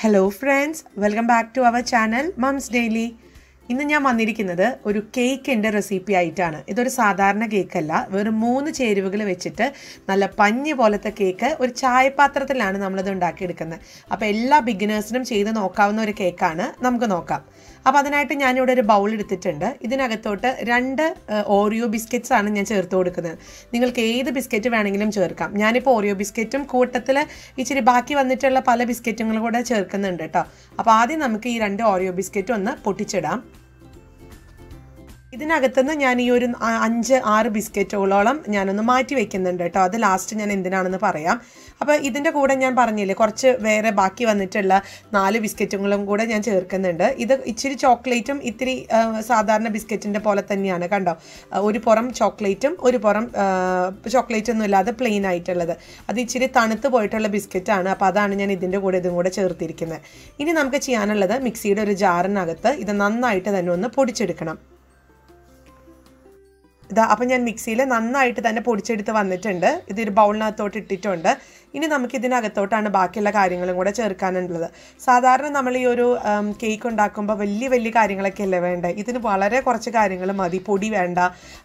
Hello friends, welcome back to our channel Mums Daily. ഇന്ന് ഞാൻ വന്നിരിക്കുന്നത് ഒരു കേക്കിന്റെ റെസിപ്പി ആയിട്ടാണ്. ഇതൊരു സാധാരണ കേക്ക് അല്ല, വെറും 3 ചേരുവകൾ വെച്ചിട്ട് നല്ല പഞ്ഞി പോലത്തെ കേക്ക് ഒരു ചായപാത്രത്തിലാണ് നമ്മൾ ഇത് ഉണ്ടാക്കിയെടുക്കുന്നത്. അപ്പോൾ എല്ലാ ബിഗിനേഴ്സിനും ചെയ്ത് നോക്കാവുന്ന ഒരു കേക്കാണ്. നമുക്ക് നോക്കാം. അപ്പോൾ അതിനായിട്ട് ഞാൻ ഇവിടെ ഒരു ബൗൾ എടുത്തിട്ടുണ്ട്. ഇതിനകത്തോട്ട് 2 ഓറിയോ ബിസ്ക്കറ്റ്സ് ആണ് ഞാൻ ചേർത്ത് കൊടുക്കുന്നത്. നിങ്ങൾക്ക് ഏത് ബിസ്ക്കറ്റ് വേണമെങ്കിലും ചേർക്കാം. ഞാനിപ്പോൾ ഓറിയോ ബിസ്ക്കറ്റും കൂട്ടത്തിൽ ഇച്ചിരി ബാക്കി വന്നിട്ടുള്ള പല ബിസ്ക്കറ്റുകളും കൂടെ ചേർക്കുന്നുണ്ട് കേട്ടോ. അപ്പോൾ ആദ്യം നമുക്ക് ഈ 2 ഓറിയോ ബിസ്ക്കറ്റ് ഒന്ന് പൊട്ടിച്ചിടാം. ഇതിനകത്തുനിന്ന് ഞാൻ ഈ ഒരു 5-6 ബിസ്ക്കറ്റുകളോളം ഞാനൊന്ന് മാറ്റി വെക്കുന്നുണ്ട് കേട്ടോ. അത് ലാസ്റ്റ് ഞാൻ എന്തിനാണെന്ന് പറയാം. അപ്പോൾ ഇതിൻ്റെ കൂടെ ഞാൻ പറഞ്ഞില്ലേ, കുറച്ച് വേറെ ബാക്കി വന്നിട്ടുള്ള 4 ബിസ്ക്കറ്റുകളും കൂടെ ഞാൻ ചേർക്കുന്നുണ്ട്. ഇത് ഇച്ചിരി ചോക്ലേറ്റും ഇത്തിരി സാധാരണ ബിസ്ക്കറ്റിൻ്റെ പോലെ തന്നെയാണ് കണ്ടോ. ഒരു പുറം ചോക്ലേറ്റും ഒരു പുറം ചോക്ലേറ്റൊന്നും ഇല്ലാതെ പ്ലെയിൻ ആയിട്ടുള്ളത്. അത് ഇച്ചിരി തണുത്ത് പോയിട്ടുള്ള ബിസ്ക്കറ്റാണ്. അപ്പോൾ അതാണ് ഞാൻ ഇതിൻ്റെ കൂടെ ഇതും കൂടെ ചേർത്തിരിക്കുന്നത്. ഇനി നമുക്ക് ചെയ്യാനുള്ളത് മിക്സിയുടെ ഒരു ജാറിനകത്ത് ഇത് നന്നായിട്ട് തന്നെ ഒന്ന് പൊടിച്ചെടുക്കണം. അപ്പം ഞാൻ മിക്സിയിൽ നന്നായിട്ട് തന്നെ പൊടിച്ചെടുത്ത് വന്നിട്ടുണ്ട്. ഇതൊരു ബൗളിനകത്തോട്ട് ഇട്ടിട്ടുണ്ട്. ഇനി നമുക്ക് ഇതിനകത്തോട്ടാണ് ബാക്കിയുള്ള കാര്യങ്ങളും കൂടെ ചേർക്കാനുള്ളത്. സാധാരണ നമ്മൾ ഈ ഒരു കേക്ക് ഉണ്ടാക്കുമ്പോൾ വലിയ കാര്യങ്ങളൊക്കെ അല്ലേ വേണ്ടത്. ഇതിന് വളരെ കുറച്ച് കാര്യങ്ങൾ മതി. പൊടി വേണ്ട,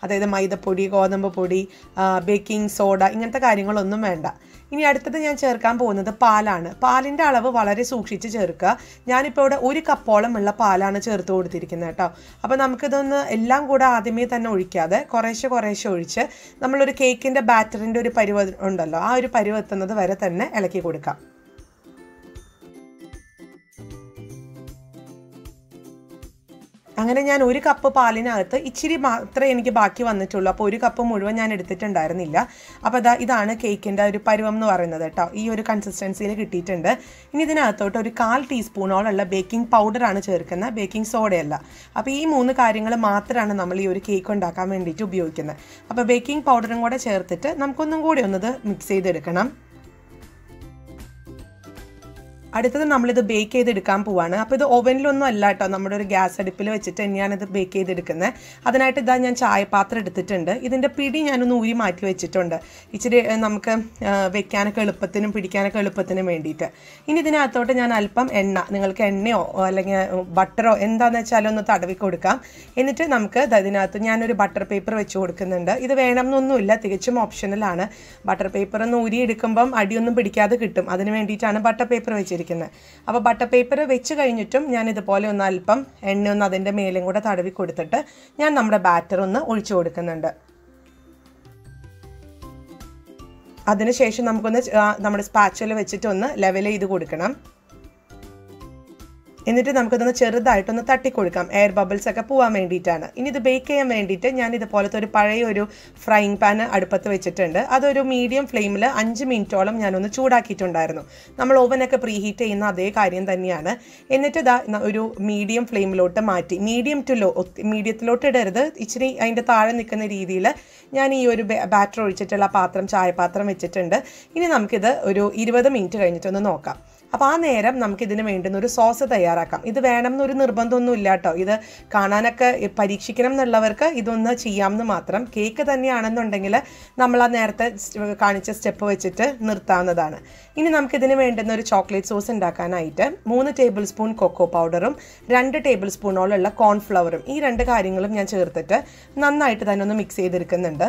അതായത് മൈദപ്പൊടി, ഗോതമ്പ് പൊടി, ബേക്കിംഗ് സോഡ, ഇങ്ങനത്തെ കാര്യങ്ങളൊന്നും വേണ്ട. ഇനി അടുത്തത് ഞാൻ ചേർക്കാൻ പോകുന്നത് പാലാണ്. പാലിൻ്റെ അളവ് വളരെ സൂക്ഷിച്ച് ചേർക്കുക. ഞാനിപ്പോൾ ഇവിടെ 1 കപ്പോളം ഉള്ള പാലാണ് ചേർത്ത് കൊടുത്തിരിക്കുന്നത് കേട്ടോ. അപ്പോൾ നമുക്കിതൊന്ന് എല്ലാം കൂടെ ആദ്യമേ തന്നെ ഒഴിക്കാതെ കുറേശ്ശെ ഒഴിച്ച് നമ്മളൊരു കേക്കിൻ്റെ ബാറ്ററിൻ്റെ ഒരു പരുവം ഉണ്ടല്ലോ, ആ ഒരു പരുവം എത്തുന്നത് വരെ തന്നെ ഇളക്കി കൊടുക്കാം. അങ്ങനെ ഞാൻ 1 കപ്പ് പാലിനകത്ത് ഇച്ചിരി മാത്രമേ എനിക്ക് ബാക്കി വന്നിട്ടുള്ളൂ. അപ്പോൾ 1 കപ്പ് മുഴുവൻ ഞാൻ എടുത്തിട്ടുണ്ടായിരുന്നില്ല. അപ്പോൾ ഇതാണ് കേക്കിൻ്റെ ഒരു പരുവം എന്ന് പറയുന്നത് കേട്ടോ. ഈ ഒരു കൺസിസ്റ്റൻസിയിൽ കിട്ടിയിട്ടുണ്ട്. ഇനി ഇതിനകത്തോട്ട് ഒരു 1/4 ടീസ്പൂണോളം ബേക്കിംഗ് പൗഡറാണ് ചേർക്കുന്നത്, ബേക്കിംഗ് സോഡയല്ല. അപ്പോൾ ഈ 3 കാര്യങ്ങൾ മാത്രമാണ് നമ്മൾ ഈ ഒരു കേക്ക് ഉണ്ടാക്കാൻ വേണ്ടിയിട്ട് ഉപയോഗിക്കുന്നത്. അപ്പോൾ ബേക്കിംഗ് പൗഡറും കൂടെ ചേർത്തിട്ട് നമുക്കൊന്നും കൂടി ഒന്നത് മിക്സ് ചെയ്തെടുക്കണം. അടുത്തത് നമ്മളിത് ബേക്ക് ചെയ്തെടുക്കാൻ പോവാണ്. അപ്പോൾ ഇത് ഓവനിലൊന്നും അല്ല കേട്ടോ, നമ്മുടെ ഒരു ഗ്യാസ് അടുപ്പിൽ വെച്ചിട്ട് തന്നെയാണ് ഇത് ബേക്ക് ചെയ്തെടുക്കുന്നത്. അതിനായിട്ട് ഇതാ ഞാൻ ചായപാത്രം എടുത്തിട്ടുണ്ട്. ഇതിൻ്റെ പിടി ഞാനൊന്ന് ഊരി മാറ്റി വെച്ചിട്ടുണ്ട്, ഇച്ചിരി നമുക്ക് വെക്കാനൊക്കെ എളുപ്പത്തിനും പിടിക്കാനൊക്കെ എളുപ്പത്തിനും വേണ്ടിയിട്ട്. ഇനി ഇതിനകത്തോട്ട് ഞാൻ അല്പം എണ്ണ, നിങ്ങൾക്ക് എണ്ണയോ അല്ലെങ്കിൽ ബട്ടറോ എന്താണെന്ന് വെച്ചാലും ഒന്ന് തടവി കൊടുക്കാം. എന്നിട്ട് നമുക്ക് ഇതിനകത്ത് ഞാനൊരു ബട്ടർ പേപ്പർ വെച്ച് കൊടുക്കുന്നുണ്ട്. ഇത് വേണമെന്നൊന്നുമില്ല, തികച്ചും ഓപ്ഷണലാണ്. ബട്ടർ പേപ്പർ ഒന്ന് ഊരി എടുക്കുമ്പം അടിയൊന്നും പിടിക്കാതെ കിട്ടും. അതിന് വേണ്ടിയിട്ടാണ് ബട്ടർ പേപ്പർ വെച്ചിരിക്കുന്നത്. അപ്പോൾ ബട്ടർ പേപ്പർ വെച്ച് കഴിഞ്ഞിട്ടും ഞാൻ ഇതുപോലെ ഒന്ന് അല്പം എണ്ണ ഒന്ന് അതിൻ്റെ മേലും കൂടെ തടവി കൊടുത്തിട്ട് ഞാൻ നമ്മുടെ ബാറ്റർ ഒന്ന് ഒഴിച്ചു കൊടുക്കുന്നുണ്ട്. അതിനുശേഷം നമുക്കൊന്ന് നമ്മുടെ സ്പാച്ചുല വെച്ചിട്ട് ഒന്ന് ലെവൽ ചെയ്ത് കൊടുക്കണം. എന്നിട്ട് നമുക്കിതൊന്ന് ചെറുതായിട്ടൊന്ന് തട്ടിക്കൊടുക്കാം, എയർ ബബിൾസ് ഒക്കെ പോകാൻ വേണ്ടിയിട്ടാണ്. ഇനി ഇത് ബേക്ക് ചെയ്യാൻ വേണ്ടിയിട്ട് ഞാൻ ഇതുപോലത്തെ ഒരു പഴയ ഒരു ഫ്രൈയിങ് പാൻ അടുപ്പത്ത് വെച്ചിട്ടുണ്ട്. അതൊരു മീഡിയം ഫ്ലെയിമിൽ 5 മിനിറ്റോളം ഞാനൊന്ന് ചൂടാക്കിയിട്ടുണ്ടായിരുന്നു. നമ്മൾ ഓവനൊക്കെ പ്രീഹീറ്റ് ചെയ്യുന്ന അതേ കാര്യം തന്നെയാണ്. എന്നിട്ട് ഒരു മീഡിയം ഫ്ലെയിമിലോട്ട് മാറ്റി, മീഡിയം ടു ലോ, മീഡിയത്തിലോട്ട് ഇടരുത്, ഇച്ചിരി അതിൻ്റെ താഴെ നിൽക്കുന്ന രീതിയിൽ ഞാൻ ഈ ഒരു ബാറ്റർ ഒഴിച്ചിട്ടുള്ള ചായപാത്രം വെച്ചിട്ടുണ്ട്. ഇനി നമുക്കിത് ഒരു 20 മിനിറ്റ് കഴിഞ്ഞിട്ടൊന്ന് നോക്കാം. അപ്പോൾ ആ നേരം നമുക്കിതിന് വേണ്ടുന്ന ഒരു സോസ് തയ്യാറാക്കാം. ഇത് വേണമെന്നൊരു നിർബന്ധമൊന്നും ഇല്ല കേട്ടോ. ഇത് കാണാനൊക്കെ പരീക്ഷിക്കണം എന്നുള്ളവർക്ക് ഇതൊന്ന് ചെയ്യാമെന്ന് മാത്രം. കേക്ക് തന്നെയാണെന്നുണ്ടെങ്കിൽ നമ്മൾ ആ നേരത്തെ കാണിച്ച സ്റ്റെപ്പ് വെച്ചിട്ട് നിർത്താവുന്നതാണ്. ഇനി നമുക്കിതിന് വേണ്ടുന്ന ഒരു ചോക്ലേറ്റ് സോസ് ഉണ്ടാക്കാനായിട്ട് 3 ടേബിൾ സ്പൂൺ കൊക്കോ പൗഡറും 2 ടേബിൾ സ്പൂണോളമുള്ള കോൺഫ്ലവറും, ഈ 2 കാര്യങ്ങളും ഞാൻ ചേർത്തിട്ട് നന്നായിട്ട് തന്നെ ഒന്ന് മിക്സ് ചെയ്തെടുക്കുന്നുണ്ട്.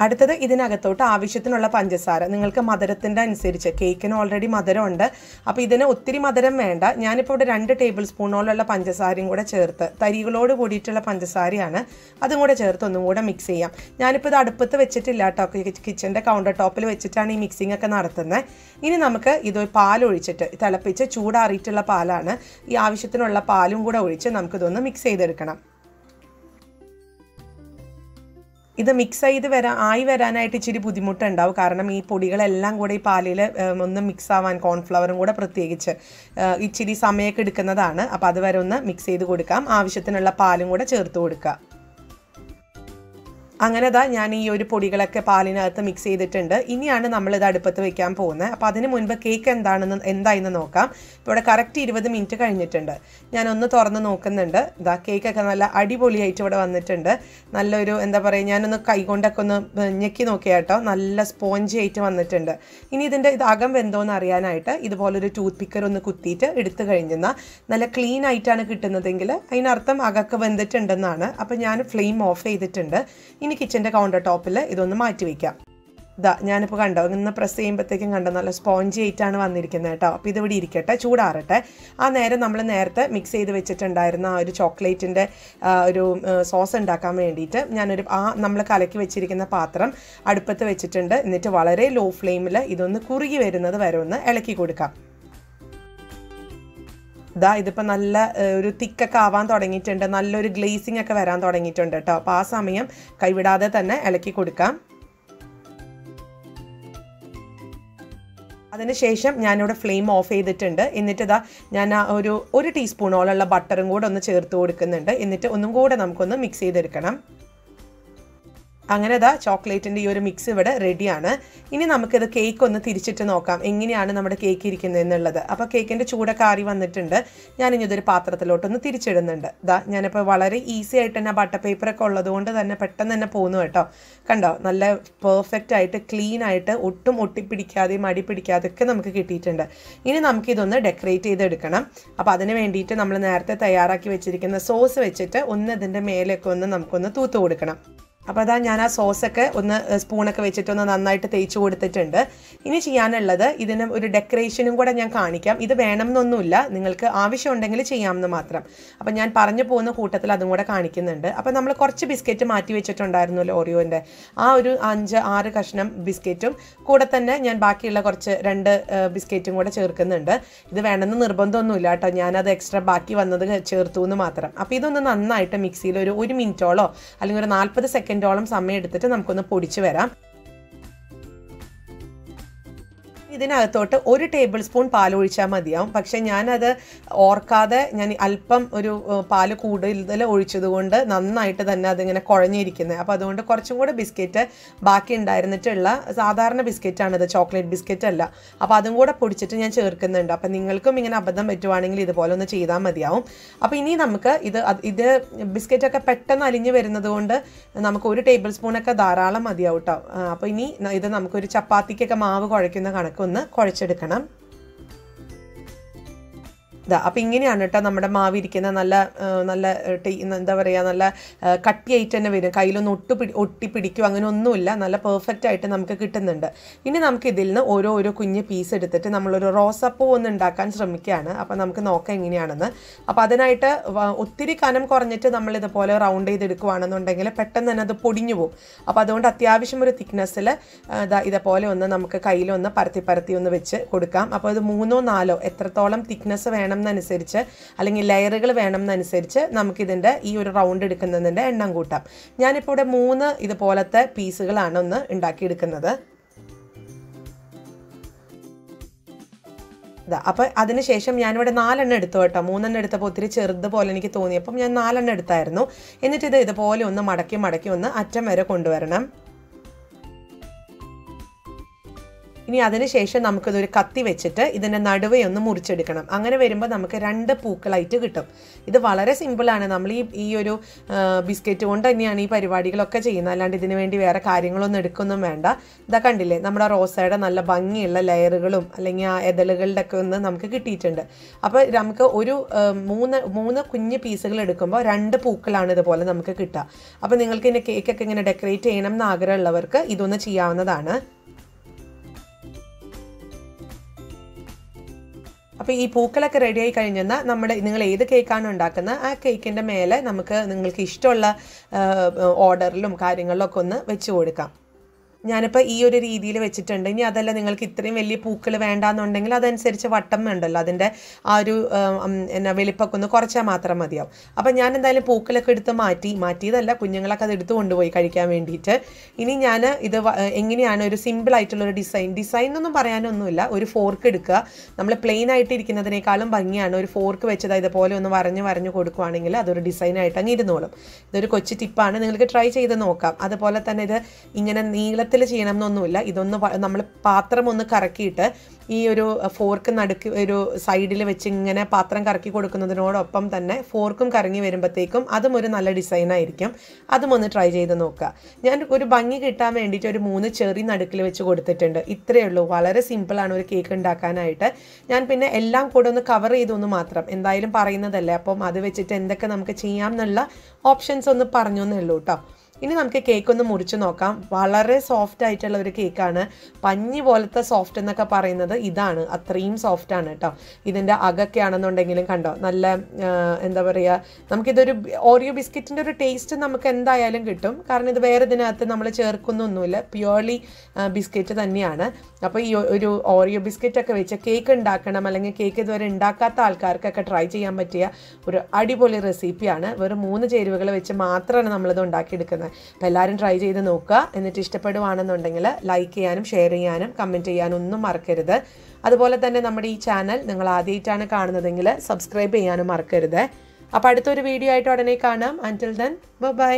അടുത്തത് ഇതിനകത്തോട്ട് ആവശ്യത്തിനുള്ള പഞ്ചസാര, നിങ്ങൾക്ക് മധുരത്തിൻ്റെ അനുസരിച്ച്, കേക്കിന് ഓൾറെഡി മധുരമുണ്ട്. അപ്പോൾ ഇതിന് ഒത്തിരി മധുരം വേണ്ട. ഞാനിപ്പോൾ ഇവിടെ 2 ടേബിൾ സ്പൂണോളമുള്ള പഞ്ചസാരയും കൂടെ ചേർത്ത്, തരികളോട് കൂടിയിട്ടുള്ള പഞ്ചസാരയാണ്, അതും കൂടെ ചേർത്ത് ഒന്നും കൂടെ മിക്സ് ചെയ്യാം. ഞാനിപ്പോൾ ഇത് അടുപ്പത്ത് വെച്ചിട്ടില്ല കേട്ടോ, കിച്ചൻ്റെ കൗണ്ടർ ടോപ്പിൽ വെച്ചിട്ടാണ് ഈ മിക്സിംഗ് ഒക്കെ നടത്തുന്നത്. ഇനി നമുക്ക് ഇത് പാലൊഴിച്ചിട്ട് തിളപ്പിച്ച് ചൂടാറിയിട്ടുള്ള പാലാണ്, ഈ ആവശ്യത്തിനുള്ള പാലും കൂടെ ഒഴിച്ച് നമുക്കിതൊന്ന് മിക്സ് ചെയ്തെടുക്കണം. ഇത് മിക്സ് ചെയ്ത് വരാനായിട്ട് ഇച്ചിരി ബുദ്ധിമുട്ടുണ്ടാവും. കാരണം ഈ പൊടികളെല്ലാം കൂടെ ഈ പാലിൽ ഒന്ന് മിക്സ് ആവാൻ, കോൺഫ്ലവറും കൂടെ പ്രത്യേകിച്ച് ഇച്ചിരി സമയമൊക്കെ എടുക്കുന്നതാണ്. അപ്പോൾ അതുവരെ ഒന്ന് മിക്സ് ചെയ്ത് കൊടുക്കാം. ആവശ്യത്തിനുള്ള പാലും കൂടെ ചേർത്ത് കൊടുക്കുക. അങ്ങനെ ദാ ഞാൻ ഈ ഒരു പൊടികളൊക്കെ പാലിനകത്ത് മിക്സ് ചെയ്തിട്ടുണ്ട്. ഇനിയാണ് നമ്മളിത് അടുപ്പത്ത് വെക്കാൻ പോകുന്നത്. അപ്പോൾ അതിന് മുൻപ് കേക്ക് എന്തായെന്ന് നോക്കാം. ഇപ്പോൾ ഇവിടെ കറക്റ്റ് 20 മിനിറ്റ് കഴിഞ്ഞിട്ടുണ്ട്. ഞാനൊന്ന് തുറന്ന് നോക്കുന്നുണ്ട്. ഇതാ കേക്കൊക്കെ നല്ല അടിപൊളിയായിട്ട് ഇവിടെ വന്നിട്ടുണ്ട്. നല്ലൊരു എന്താ പറയുക, ഞാനൊന്ന് കൈകൊണ്ടൊക്കെ ഒന്ന് ഞെക്കി നോക്കിയാട്ടോ, നല്ല സ്പോഞ്ചി ആയിട്ട് വന്നിട്ടുണ്ട്. ഇനി ഇതിൻ്റെ അകം വെന്തോന്ന് അറിയാനായിട്ട് ഇതുപോലൊരു ടൂത്ത് പിക്കർ ഒന്ന് കുത്തിയിട്ട് എടുത്തു കഴിഞ്ഞാൽ നല്ല ക്ലീൻ ആയിട്ടാണ് കിട്ടുന്നതെങ്കിൽ അതിനർത്ഥം അകമൊക്കെ വെന്തിട്ടുണ്ടെന്നാണ്. അപ്പോൾ ഞാൻ ഫ്ലെയിം ഓഫ് ചെയ്തിട്ടുണ്ട്. ഇനി കിച്ചൻ്റെ കൗണ്ടർ ടോപ്പിൽ ഇതൊന്ന് മാറ്റി വയ്ക്കാം. ഇതാ ഞാനിപ്പോൾ കണ്ടോ, ഇന്ന് പ്രസ് ചെയ്യുമ്പോഴത്തേക്കും കണ്ടോ നല്ല സ്പോഞ്ചി ആയിട്ടാണ് വന്നിരിക്കുന്നത് കേട്ടോ. അപ്പോൾ ഇതിവിടെ ഇരിക്കട്ടെ, ചൂടാറട്ടെ. ആ നേരം നമ്മൾ നേരത്തെ മിക്സ് ചെയ്ത് വെച്ചിട്ടുണ്ടായിരുന്ന ആ ഒരു ചോക്ലേറ്റിൻ്റെ ഒരു സോസ് ഉണ്ടാക്കാൻ വേണ്ടിയിട്ട് ഞാനൊരു നമ്മൾ കലക്കി വെച്ചിരിക്കുന്ന പാത്രം അടുപ്പത്ത് വെച്ചിട്ടുണ്ട്. എന്നിട്ട് വളരെ ലോ ഫ്ലെയിമിൽ ഇതൊന്ന് കുറുകി വരുന്നത് വരെ ഒന്ന് ഇളക്കി കൊടുക്കാം. ഇതാ ഇതിപ്പോൾ നല്ല ഒരു തിക്കൊക്കെ ആവാൻ തുടങ്ങിയിട്ടുണ്ട്, നല്ലൊരു ഗ്ലേസിങ് ഒക്കെ വരാൻ തുടങ്ങിയിട്ടുണ്ട് കേട്ടോ. അപ്പോൾ ആ സമയം കൈവിടാതെ തന്നെ ഇളക്കി കൊടുക്കാം. അതിനുശേഷം ഞാനിവിടെ ഫ്ലെയിം ഓഫ് ചെയ്തിട്ടുണ്ട്. എന്നിട്ട് ഇതാ ഞാൻ ഒരു ടീസ്പൂണോളമുള്ള ബട്ടറും കൂടെ ഒന്ന് ചേർത്ത് കൊടുക്കുന്നുണ്ട്. എന്നിട്ട് ഒന്നും കൂടെ നമുക്കൊന്ന് മിക്സ് ചെയ്തെടുക്കണം. അങ്ങനെ ഇതാ ചോക്ലേറ്റിൻ്റെ ഈ ഒരു മിക്സ് ഇവിടെ റെഡിയാണ്. ഇനി നമുക്കിത് കേക്ക് ഒന്ന് തിരിച്ചിട്ട് നോക്കാം എങ്ങനെയാണ് നമ്മുടെ കേക്ക് ഇരിക്കുന്നത് എന്നുള്ളത്. അപ്പോൾ കേക്കിൻ്റെ ചൂടൊക്കെ ആറി വന്നിട്ടുണ്ട്. ഞാനിനി ഇതൊരു പാത്രത്തിലോട്ടൊന്ന് തിരിച്ചിടുന്നുണ്ട്. ഇതാ ഞാനിപ്പോൾ വളരെ ഈസി ആയിട്ട് തന്നെ ബട്ടർ പേപ്പറൊക്കെ ഉള്ളതുകൊണ്ട് തന്നെ പെട്ടെന്ന് തന്നെ പോകുന്നു കേട്ടോ. കണ്ടോ, നല്ല പെർഫെക്റ്റ് ആയിട്ട് ക്ലീൻ ആയിട്ട് ഒട്ടും ഒട്ടിപ്പിടിക്കാതെയും അടി പിടിക്കാതെയൊക്കെ നമുക്ക് കിട്ടിയിട്ടുണ്ട്. ഇനി നമുക്കിതൊന്ന് ഡെക്കറേറ്റ് ചെയ്തെടുക്കണം. അപ്പോൾ അതിന് വേണ്ടിയിട്ട് നമ്മൾ നേരത്തെ തയ്യാറാക്കി വെച്ചിരിക്കുന്ന സോസ് വെച്ചിട്ട് ഒന്ന് ഇതിൻ്റെ മേലെയൊക്കെ ഒന്ന് നമുക്കൊന്ന് തൂത്ത് കൊടുക്കണം. അപ്പോൾ അതാ ഞാൻ ആ സോസൊക്കെ ഒന്ന് സ്പൂണൊക്കെ വെച്ചിട്ടൊന്ന് നന്നായിട്ട് തേച്ച് കൊടുത്തിട്ടുണ്ട്. ഇനി ചെയ്യാനുള്ളത് ഇതിന് ഒരു ഡെക്കറേഷനും കൂടെ ഞാൻ കാണിക്കാം. ഇത് വേണമെന്നൊന്നുമില്ല, നിങ്ങൾക്ക് ആവശ്യമുണ്ടെങ്കിൽ ചെയ്യാമെന്ന് മാത്രം. അപ്പോൾ ഞാൻ പറഞ്ഞു പോകുന്ന കൂട്ടത്തിൽ അതും കൂടെ കാണിക്കുന്നുണ്ട്. അപ്പോൾ നമ്മൾ കുറച്ച് ബിസ്ക്കറ്റ് മാറ്റി വെച്ചിട്ടുണ്ടായിരുന്നല്ലോ ഓറിയോൻ്റെ, ആ ഒരു 5-6 കഷ്ണം ബിസ്ക്കറ്റും കൂടെ തന്നെ ഞാൻ ബാക്കിയുള്ള കുറച്ച് 2 ബിസ്ക്കറ്റും കൂടെ ചേർക്കുന്നുണ്ട്. ഇത് വേണമെന്ന് നിർബന്ധമൊന്നുമില്ല കേട്ടോ, ഞാനത് എക്സ്ട്രാ ബാക്കി വന്നത് ചേർത്തു എന്ന് മാത്രം. അപ്പോൾ ഇതൊന്ന് നന്നായിട്ട് മിക്സിയിൽ ഒരു 1 മിനിറ്റോളോ അല്ലെങ്കിൽ ഒരു 40 സെക്കൻഡോളം സമയം എടുത്തിട്ട് നമുക്കൊന്ന് പൊടിച്ച് വരാം. ഇതിനകത്തോട്ട് 1 ടേബിൾ സ്പൂൺ പാൽ ഒഴിച്ചാൽ മതിയാവും. പക്ഷെ ഞാനത് ഓർക്കാതെ ഞാൻ അല്പം ഒരു പാല് കൂടുതൽ ഒഴിച്ചതുകൊണ്ട് നന്നായിട്ട് തന്നെ അതിങ്ങനെ കുഴഞ്ഞിരിക്കുന്നത്. അപ്പോൾ അതുകൊണ്ട് കുറച്ചും കൂടെ ബിസ്ക്കറ്റ് ബാക്കി ഉണ്ടായിരുന്നിട്ടുള്ള സാധാരണ ബിസ്ക്കറ്റാണിത്, ചോക്ലേറ്റ് ബിസ്ക്കറ്റ് അല്ല. അപ്പോൾ അതും കൂടെ പൊടിച്ചിട്ട് ഞാൻ ചേർക്കുന്നുണ്ട്. അപ്പോൾ നിങ്ങൾക്കും ഇങ്ങനെ അബദ്ധം പറ്റുവാണെങ്കിൽ ഇതുപോലെ ഒന്ന് ചെയ്താൽ മതിയാവും. അപ്പോൾ ഇനി നമുക്ക് ഇത് ബിസ്ക്കറ്റൊക്കെ പെട്ടെന്ന് അലിഞ്ഞ് വരുന്നത് കൊണ്ട് നമുക്ക് 1 ടേബിൾ സ്പൂണൊക്കെ ധാരാളം മതിയാവും കേട്ടോ. അപ്പോൾ ഇനി ഇത് നമുക്കൊരു ചപ്പാത്തിക്കൊക്കെ മാവ് കുഴയ്ക്കുന്ന കണക്ക് ഒന്ന് കുഴച്ചെടുക്കണം. അപ്പോൾ ഇങ്ങനെയാണ് കേട്ടോ നമ്മുടെ മാവ് ഇരിക്കുന്നത്. നല്ല എന്താ പറയുക, നല്ല കട്ടിയായിട്ട് തന്നെ വരും, കയ്യിലൊന്നും ഒട്ടിപ്പിടിക്കും അങ്ങനെ ഒന്നുമില്ല, നല്ല പെർഫെക്റ്റ് ആയിട്ട് നമുക്ക് കിട്ടുന്നുണ്ട്. ഇനി നമുക്ക് ഇതിൽ നിന്ന് ഓരോ കുഞ്ഞ് പീസ് എടുത്തിട്ട് നമ്മളൊരു റോസാപ്പൂ ഒന്ന് ഉണ്ടാക്കാൻ ശ്രമിക്കുകയാണ്. അപ്പോൾ നമുക്ക് നോക്കാം എങ്ങനെയാണെന്ന്. അപ്പോൾ അതിനായിട്ട് ഒത്തിരി കനം കുറഞ്ഞിട്ട് നമ്മൾ ഇതുപോലെ റൗണ്ട് ചെയ്തെടുക്കുകയാണെന്നുണ്ടെങ്കിൽ പെട്ടെന്ന് തന്നെ അത് പൊടിഞ്ഞു പോകും. അപ്പോൾ അതുകൊണ്ട് അത്യാവശ്യം ഒരു തിക്നെസ്സിൽ ഇതുപോലെ ഒന്ന് നമുക്ക് കയ്യിലൊന്ന് പരത്തി ഒന്ന് വെച്ച് കൊടുക്കാം. അപ്പോൾ അത് 3-4 എത്രത്തോളം തിക്നെസ് വേണം എന്നനുസരിച്ച് അല്ലെങ്കിൽ ലെയറുകൾ വേണം എന്നനുസരിച്ച് നമുക്കിതിൻ്റെ ഈ ഒരു റൗണ്ട് എടുക്കുന്നതിൻ്റെ എണ്ണം കൂട്ടാം. ഞാനിപ്പോൾ ഇവിടെ 3 ഇതുപോലത്തെ പീസുകളാണ് ഒന്ന് ഉണ്ടാക്കിയെടുക്കുന്നത്. അപ്പോൾ അതിനുശേഷം ഞാനിവിടെ 4 എടുത്തു കേട്ടോ. 3 എടുത്തപ്പോൾ ഒത്തിരി ചെറുതുപോലെ എനിക്ക് തോന്നിയപ്പം ഞാൻ 4 എടുത്തായിരുന്നു. എന്നിട്ട് ഇത് ഇതുപോലെ ഒന്ന് മടക്കി ഒന്ന് അറ്റം വരെ കൊണ്ടുവരണം. ഇനി അതിനുശേഷം നമുക്കിതൊരു കത്തി വെച്ചിട്ട് ഇതിൻ്റെ നടുവേ ഒന്ന് മുറിച്ചെടുക്കണം. അങ്ങനെ വരുമ്പോൾ നമുക്ക് 2 പൂക്കളായിട്ട് കിട്ടും. ഇത് വളരെ സിമ്പിളാണ്. നമ്മൾ ഈ ഒരു ബിസ്ക്കറ്റ് കൊണ്ട് തന്നെയാണ് ഈ പരിപാടികളൊക്കെ ചെയ്യുന്നത്, അല്ലാണ്ട് ഇതിനു വേണ്ടി വേറെ കാര്യങ്ങളൊന്നും എടുക്കൊന്നും വേണ്ട. ഇതാ കണ്ടില്ലേ, നമ്മുടെ റോസയുടെ നല്ല ഭംഗിയുള്ള ലെയറുകളും അല്ലെങ്കിൽ ആ എതളുകളുടെ ഒക്കെ ഒന്ന് നമുക്ക് കിട്ടിയിട്ടുണ്ട്. അപ്പോൾ നമുക്ക് ഒരു 3 കുഞ്ഞ് പീസുകൾ എടുക്കുമ്പോൾ 2 പൂക്കളാണ് ഇതുപോലെ നമുക്ക് കിട്ടുക. അപ്പോൾ നിങ്ങൾക്ക് ഇതിൻ്റെ കേക്കൊക്കെ ഇങ്ങനെ ഡെക്കറേറ്റ് ചെയ്യണം എന്ന് ആഗ്രഹമുള്ളവർക്ക് ഇതൊന്ന് ചെയ്യാവുന്നതാണ്. അപ്പോൾ ഈ പൂക്കളൊക്കെ റെഡിയായി കഴിഞ്ഞാൽ നിങ്ങൾ ഏത് കേക്കാണ് ഉണ്ടാക്കുന്നത് ആ കേക്കിൻ്റെ മേലെ നിങ്ങൾക്ക് ഇഷ്ടമുള്ള ഓർഡറിലും കാര്യങ്ങളിലൊക്കെ ഒന്ന് വെച്ച് കൊടുക്കാം. ഞാനിപ്പോൾ ഈ ഒരു രീതിയിൽ വെച്ചിട്ടുണ്ട്. ഇനി അതല്ല നിങ്ങൾക്ക് ഇത്രയും വലിയ പൂക്കൾ വേണ്ടാന്നുണ്ടെങ്കിൽ അതനുസരിച്ച് വട്ടം ഉണ്ടല്ലോ, അതിൻ്റെ ആ ഒരു എന്നാ വലിപ്പൊക്കെ ഒന്ന് കുറച്ചാൽ മാത്രം മതിയാവും. അപ്പം ഞാൻ എന്തായാലും പൂക്കളൊക്കെ എടുത്ത് മാറ്റിയതല്ല, കുഞ്ഞുങ്ങളൊക്കെ അത് എടുത്ത് കൊണ്ടുപോയി കഴിക്കാൻ വേണ്ടിയിട്ട്. ഇനി ഞാൻ ഇത് എങ്ങനെയാണ് ഒരു സിമ്പിൾ ആയിട്ടുള്ളൊരു ഡിസൈൻ എന്നൊന്നും പറയാനൊന്നുമില്ല. ഒരു ഫോർക്ക് എടുക്കുക. നമ്മൾ പ്ലെയിൻ ആയിട്ട് ഇരിക്കുന്നതിനേക്കാളും ഭംഗിയാണ് ഒരു ഫോർക്ക് വെച്ചത് ഇതുപോലെ ഒന്ന് വരഞ്ഞ് കൊടുക്കുകയാണെങ്കിൽ അതൊരു ഡിസൈനായിട്ട് അങ്ങ് ഇരുന്നോളും. ഇതൊരു കൊച്ചു ടിപ്പാണ്, നിങ്ങൾക്ക് ട്രൈ ചെയ്ത് നോക്കാം. അതുപോലെ തന്നെ ഇത് ഇങ്ങനെ നീളത്തിൽ ചെയ്യണം എന്നൊന്നുമില്ല. ഇതൊന്ന് നമ്മൾ പാത്രം ഒന്ന് കറക്കിയിട്ട് ഈ ഒരു ഫോർക്ക് നടുക്ക് ഒരു സൈഡിൽ വെച്ച് ഇങ്ങനെ പാത്രം കറക്കി കൊടുക്കുന്നതിനോടൊപ്പം തന്നെ ഫോർക്കും കറങ്ങി വരുമ്പോഴത്തേക്കും അതും ഒരു നല്ല ഡിസൈനായിരിക്കും. അതും ഒന്ന് ട്രൈ ചെയ്ത് നോക്കുക. ഞാൻ ഒരു ഭംഗി കിട്ടാൻ വേണ്ടിയിട്ട് ഒരു 3 ചെറി നടുക്കിൽ വെച്ച് കൊടുത്തിട്ടുണ്ട്. ഇത്രയേ ഉള്ളൂ, വളരെ സിമ്പിളാണ് ഒരു കേക്ക് ഉണ്ടാക്കാനായിട്ട്. ഞാൻ പിന്നെ എല്ലാം കൂടെ ഒന്ന് കവർ ചെയ്തൊന്ന് മാത്രം, എന്തായാലും പറയുന്നതല്ലേ, അപ്പം അത് വെച്ചിട്ട് എന്തൊക്കെ നമുക്ക് ചെയ്യാം എന്നുള്ള ഓപ്ഷൻസ് ഒന്ന് പറഞ്ഞു എന്നേ ഉള്ളൂ കേട്ടോ. ഇനി നമുക്ക് കേക്ക് ഒന്ന് മുറിച്ച് നോക്കാം. വളരെ സോഫ്റ്റ് ആയിട്ടുള്ള ഒരു കേക്കാണ്. പഞ്ഞി പോലത്തെ സോഫ്റ്റ് എന്നൊക്കെ പറയുന്നത് ഇതാണ്, അത്രയും സോഫ്റ്റ് ആണ് കേട്ടോ. ഇതിൻ്റെ അകമൊക്കെ ആണെന്നുണ്ടെങ്കിലും കണ്ടോ, നല്ല എന്താ പറയുക, നമുക്കിതൊരു ഓറിയോ ബിസ്ക്കറ്റിൻ്റെ ഒരു ടേസ്റ്റ് നമുക്ക് എന്തായാലും കിട്ടും. കാരണം ഇത് വേറെ ഇതിനകത്ത് നമ്മൾ ചേർക്കുന്നൊന്നുമില്ല, പ്യുവർലി ബിസ്ക്കറ്റ് തന്നെയാണ്. അപ്പോൾ ഈ ഒരു ഓറിയോ ബിസ്ക്കറ്റൊക്കെ വെച്ച് കേക്ക് ഉണ്ടാക്കണം, അല്ലെങ്കിൽ കേക്ക് ഇതുവരെ ഉണ്ടാക്കാത്ത ആൾക്കാർക്കൊക്കെ ട്രൈ ചെയ്യാൻ പറ്റിയ ഒരു അടിപൊളി റെസിപ്പിയാണ്. വെറും 3 ചേരുവകൾ വെച്ച് മാത്രമാണ് നമ്മളിത് ഉണ്ടാക്കിയെടുക്കുന്നത്. അപ്പോൾ എല്ലാവരും ട്രൈ ചെയ്ത് നോക്കുക. എന്നിട്ട് ഇഷ്ടപ്പെടുവാണെന്നുണ്ടെങ്കിൽ ലൈക്ക് ചെയ്യാനും ഷെയർ ചെയ്യാനും കമൻറ്റ് ചെയ്യാനും ഒന്നും മറക്കരുത്. അതുപോലെ തന്നെ നമ്മുടെ ഈ ചാനൽ നിങ്ങൾ ആദ്യമായിട്ടാണ് കാണുന്നതെങ്കിൽ സബ്സ്ക്രൈബ് ചെയ്യാനും മറക്കരുത്. അപ്പോൾ അടുത്തൊരു വീഡിയോ ആയിട്ട് ഉടനെ കാണാം. അൻറ്റിൽ ദെൻ ബൈ.